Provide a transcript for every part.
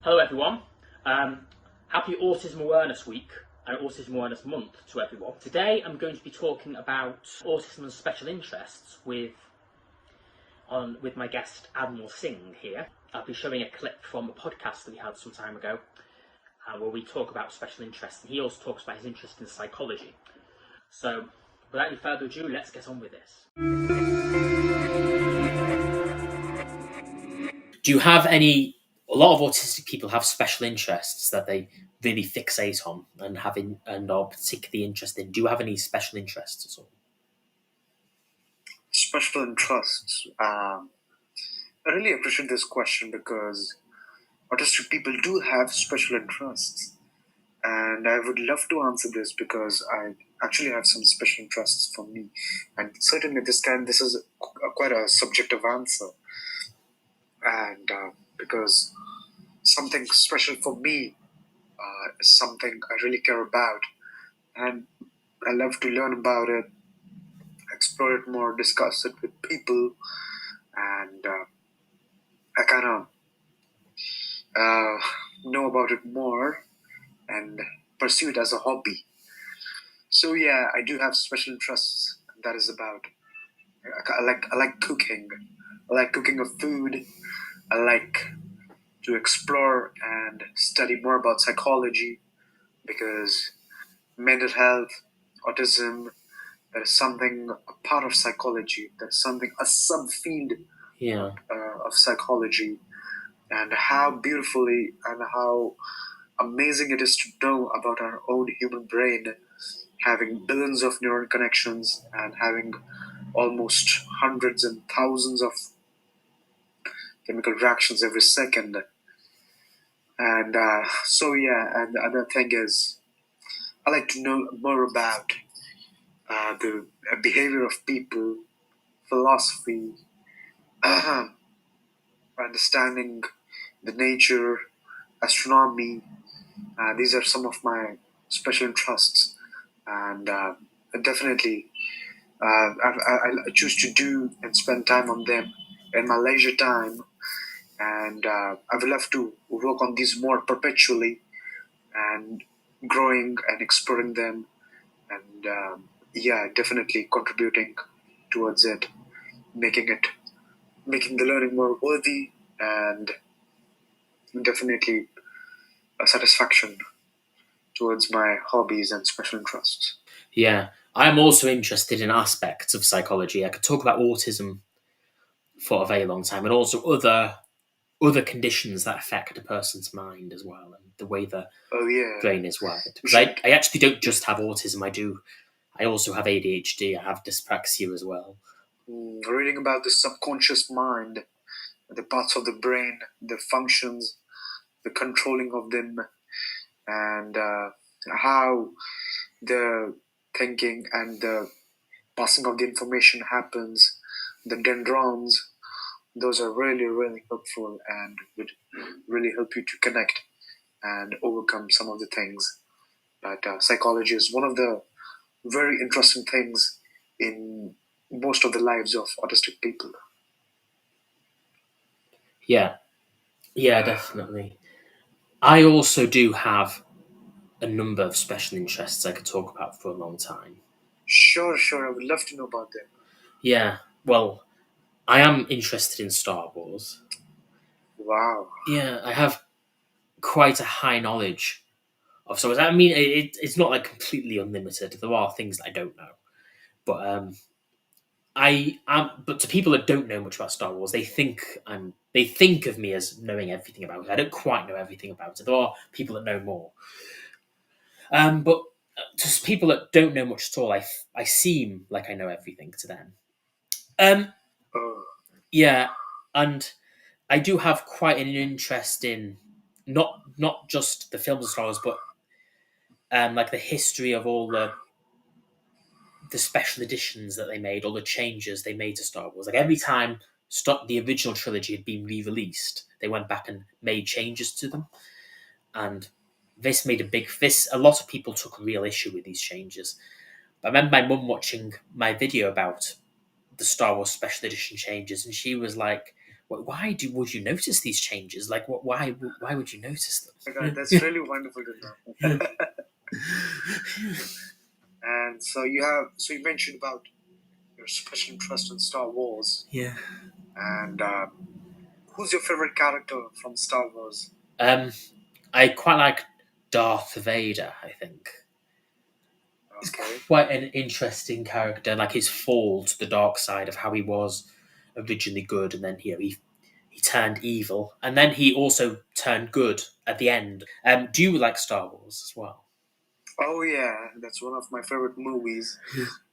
Hello everyone, happy Autism Awareness Week and Autism Awareness Month to everyone. Today I'm going to be talking about autism and special interests with my guest Anmol Singh here. I'll be showing a clip from a podcast that we had some time ago where we talk about special interests, and he also talks about his interest in psychology. So without any further ado, let's get on with this. Do you have any... A lot of autistic people have special interests that they really fixate on and are particularly interested in. Do you have any special interests at all? Special interests. I really appreciate this question because autistic people do have special interests. And I would love to answer this because I actually have some special interests for me. And certainly this is quite a subjective answer. And because something special for me is something I really care about. And I love to learn about it, explore it more, discuss it with people. And I kind of know about it more and pursue it as a hobby. So yeah, I do have special interests. That is about. I like cooking. I like cooking of food. I like to explore and study more about psychology because mental health, autism, that is something a part of psychology. That's something a subfield of psychology, and how beautifully and how amazing it is to know about our own human brain, having billions of neuron connections and having almost hundreds and thousands of chemical reactions every second. And and the other thing is, I like to know more about the behavior of people, philosophy, understanding the nature, astronomy. These are some of my special interests, and definitely I choose to do and spend time on them in my leisure time. And I would love to work on these more perpetually and growing and exploring them, and definitely contributing towards it, making the learning more worthy, and definitely a satisfaction towards my hobbies and special interests. Yeah, I'm also interested in aspects of psychology. I could talk about autism for a very long time, and also other conditions that affect a person's mind as well, and the way the brain is wired. Because I actually don't just have autism. I also have ADHD. I have dyspraxia as well. Reading about the subconscious mind, the parts of the brain, the functions, the controlling of them, and how the thinking and the passing of the information happens, the dendrons, those are really, really helpful and would really help you to connect and overcome some of the things. But psychology is one of the very interesting things in most of the lives of autistic people. Yeah, definitely. I also do have a number of special interests I could talk about for a long time. Sure. I would love to know about them. Yeah, well, I am interested in Star Wars. Wow. Yeah, I have quite a high knowledge of Star Wars. I mean, it's not like completely unlimited. There are things that I don't know, but But to people that don't know much about Star Wars, they think of me as knowing everything about it. I don't quite know everything about it. There are people that know more. But to people that don't know much at all, I seem like I know everything to them. Yeah, and I do have quite an interest in not just the films of Star Wars, but like the history of all the special editions that they made, all the changes they made to Star Wars. Like every time the original trilogy had been re-released, they went back and made changes to them, and this made a lot of people took real issue with these changes. But I remember my mum watching my video about the Star Wars special edition changes, and she was like, why do would you notice these changes? Like, what? Why would you notice My God, them? that's really wonderful to know. And so you mentioned about your special interest in Star Wars, Yeah. and who's your favorite character from Star Wars? Um, I quite like Darth Vader. I think he's Okay. quite an interesting character. Like his fall to the dark side of how he was originally good, and then he turned evil, and then he also turned good at the end. Do you like Star Wars as well? Oh yeah, that's one of my favorite movies,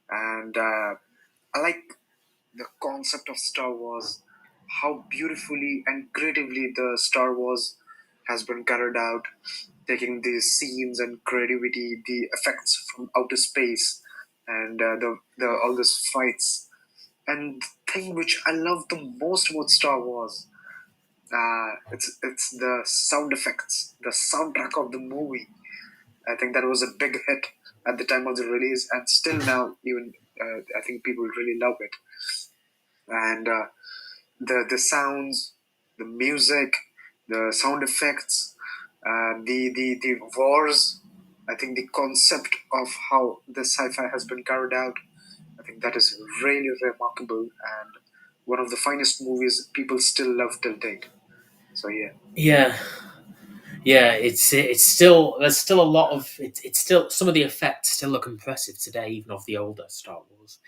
and I like the concept of Star Wars, how beautifully and creatively the Star Wars has been carried out, taking the scenes and creativity, the effects from outer space, and the all those fights. And the thing which I love the most about Star Wars, it's the sound effects, the soundtrack of the movie. I think that was a big hit at the time of the release, and still now, even I think people really love it. And the sounds, the music, the sound effects, the wars. I think the concept of how the sci-fi has been carried out, I think that is really remarkable and one of the finest movies people still love till date. So yeah. Yeah, yeah. It's still there's still a lot of it's still some of the effects still look impressive today, even of the older Star Wars.